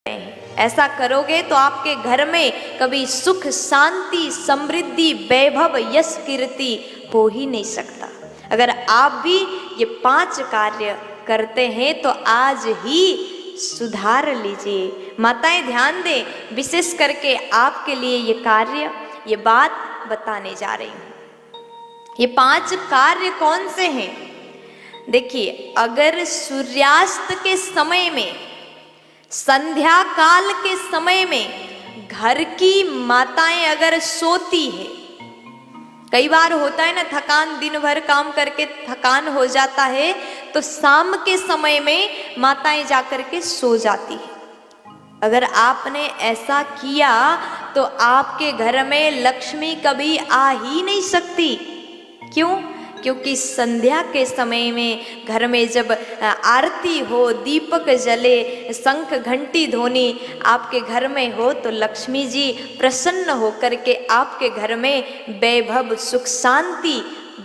ऐसा करोगे तो आपके घर में कभी सुख, शांति, समृद्धि, वैभव, यश, कीर्ति हो ही नहीं सकता। अगर आप भी ये 5 कार्य करते हैं तो आज ही सुधार लीजिए। माताएं ध्यान दें, विशेष करके आपके लिए ये कार्य, ये बात बताने जा रही हूँ। ये 5 कार्य कौन से हैं? देखिए, अगर सूर्यास्त के समय में, संध्या काल के समय में घर की माताएं अगर सोती है, कई बार होता है ना, थकान, दिन भर काम करके थकान हो जाता है, तो शाम के समय में माताएं जाकर के सो जाती है। अगर आपने ऐसा किया तो आपके घर में लक्ष्मी कभी आ ही नहीं सकती। क्यों? क्योंकि संध्या के समय में घर में जब आरती हो, दीपक जले, शंख घंटी ध्वनि आपके घर में हो, तो लक्ष्मी जी प्रसन्न होकर के आपके घर में वैभव, सुख, शांति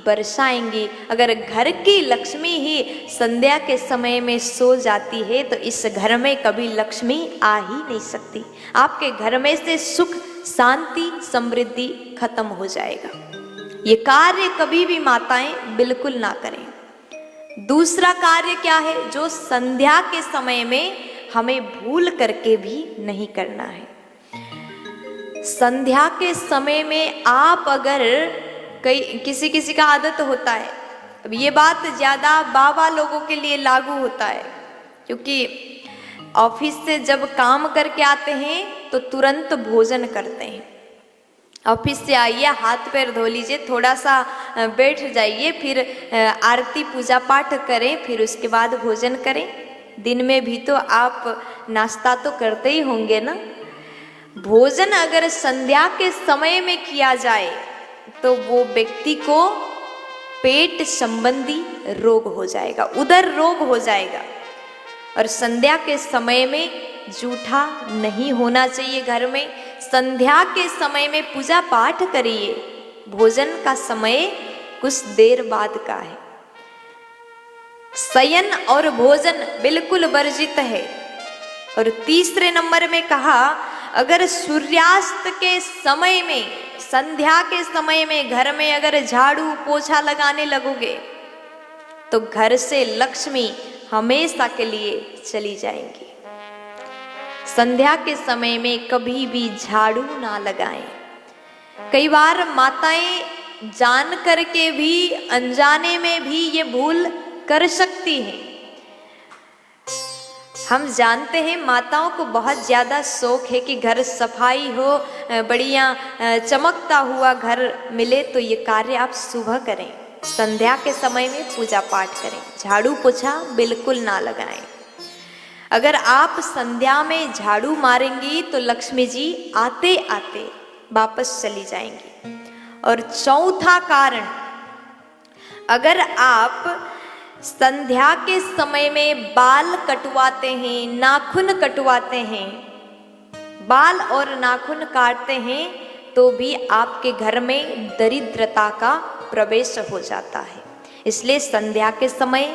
बरसाएंगी। अगर घर की लक्ष्मी ही संध्या के समय में सो जाती है तो इस घर में कभी लक्ष्मी आ ही नहीं सकती। आपके घर में से सुख, शांति, समृद्धि खत्म हो जाएगा। ये कार्य कभी भी माताएं बिल्कुल ना करें। दूसरा कार्य क्या है, जो संध्या के समय में हमें भूल करके भी नहीं करना है। संध्या के समय में आप अगर किसी का आदत होता है, अब ये बात ज्यादा बाबा लोगों के लिए लागू होता है, क्योंकि ऑफिस से जब काम करके आते हैं तो तुरंत भोजन करते हैं। ऑफिस से आइए, हाथ पैर धो लीजिए, थोड़ा सा बैठ जाइए, फिर आरती पूजा पाठ करें, फिर उसके बाद भोजन करें। दिन में भी तो आप नाश्ता तो करते ही होंगे ना। भोजन अगर संध्या के समय में किया जाए तो वो व्यक्ति को पेट संबंधी रोग हो जाएगा, उदर रोग हो जाएगा। और संध्या के समय में जूठा नहीं होना चाहिए घर में। संध्या के समय में पूजा पाठ करिए। भोजन का समय कुछ देर बाद का है। शयन और भोजन बिल्कुल वर्जित है। और तीसरे नंबर में कहा, अगर सूर्यास्त के समय में, संध्या के समय में घर में अगर झाड़ू पोछा लगाने लगोगे तो घर से लक्ष्मी हमेशा के लिए चली जाएंगी। संध्या के समय में कभी भी झाड़ू ना लगाएं। कई बार माताएं जान करके भी, अनजाने में भी ये भूल कर सकती हैं। हम जानते हैं माताओं को बहुत ज़्यादा शौक है कि घर सफाई हो, बढ़िया चमकता हुआ घर मिले, तो ये कार्य आप सुबह करें। संध्या के समय में पूजा पाठ करें, झाड़ू पोछा बिल्कुल ना लगाएं। अगर आप संध्या में झाड़ू मारेंगी तो लक्ष्मी जी आते आते वापस चली जाएंगी। और चौथा कारण, अगर आप संध्या के समय में बाल कटवाते हैं, नाखून कटवाते हैं, बाल और नाखून काटते हैं, तो भी आपके घर में दरिद्रता का प्रवेश हो जाता है। इसलिए संध्या के समय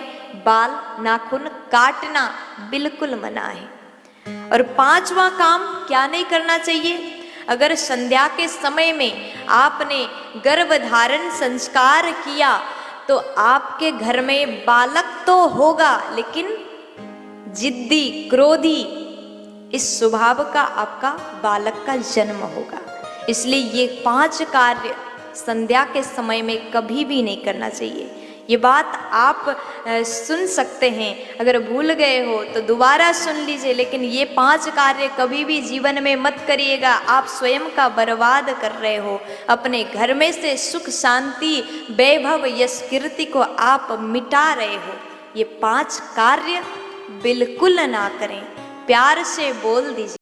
बाल नाखून काटना बिल्कुल मना है। और 5वां काम क्या नहीं करना चाहिए? अगर संध्या के समय में आपने गर्भधारण संस्कार किया तो आपके घर में बालक तो होगा, लेकिन जिद्दी, क्रोधी, इस स्वभाव का आपका बालक का जन्म होगा। इसलिए ये 5 कार्य संध्या के समय में कभी भी नहीं करना चाहिए। ये बात आप सुन सकते हैं, अगर भूल गए हो तो दोबारा सुन लीजिए, लेकिन ये 5 कार्य कभी भी जीवन में मत करिएगा। आप स्वयं का बर्बाद कर रहे हो। अपने घर में से सुख, शांति, वैभव, यश, कीर्ति को आप मिटा रहे हो। ये 5 कार्य बिल्कुल ना करें। प्यार से बोल दीजिए।